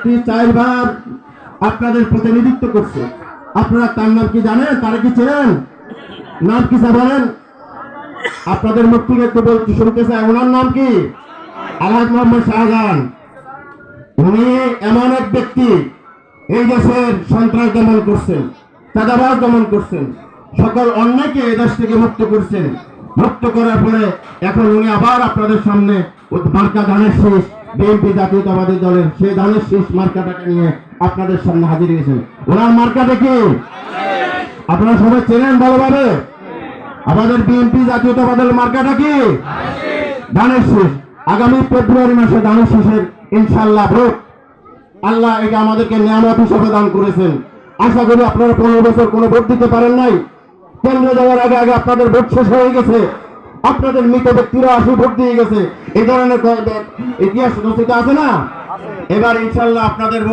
ব্যক্তি 4 বার আপনাদের প্রতিনিধিত্ব করছে। আপনারা তার নাম কি জানেন? তারা কি চেনেন? নাম কি বলেন? আপনাদের মুখ থেকে একটু বলতে শুনতেছে, ওনার নাম কি? আলহাজ মোহাম্মদ শাহজাহান। উনি এমন এক ব্যক্তি, এই দেশের সন্ত্রাস দমন করছেন, চাঁদাবাজ দমন করছেন, সকল অন্যায়কে এই দেশ থেকে মুক্ত করছেন। মুক্ত করার পরে এখন উনি আবার আপনাদের সামনে মার্কা ধানের শীষ, বিএনপি জাতীয়তাবাদী দলের সেই ধানের শীষ মার্কাটাকে নিয়ে আপনাদের সামনে হাজির হয়েছেন। ওনার মার্কাটা কি আপনারা সবাই চেনেন ভালোভাবে? আমাদের বিএনপি জাতীয়তাবাদের মার্কাটা কি? ধানের শীষ। আগামী ফেব্রুয়ারি মাসে ধানের শীষের ইনশাআল্লাহ ভোট। আল্লাহ এটা আমাদেরকে নিয়ামত হিসেবে দান করেছেন। আশা করি আপনারা 15 বছর কোনো ভোট দিতে পারেন নাই। কেন্দ্রে যাওয়ার আগে আগে আপনাদের ভোট শেষ হয়ে গেছে। আপনাদের মৃত ব্যক্তিরা 80 ভোট দিয়ে গেছে। এই ধরনের ইতিহাস রচিত আছে না? এবার ইনশাআল্লাহ আপনাদের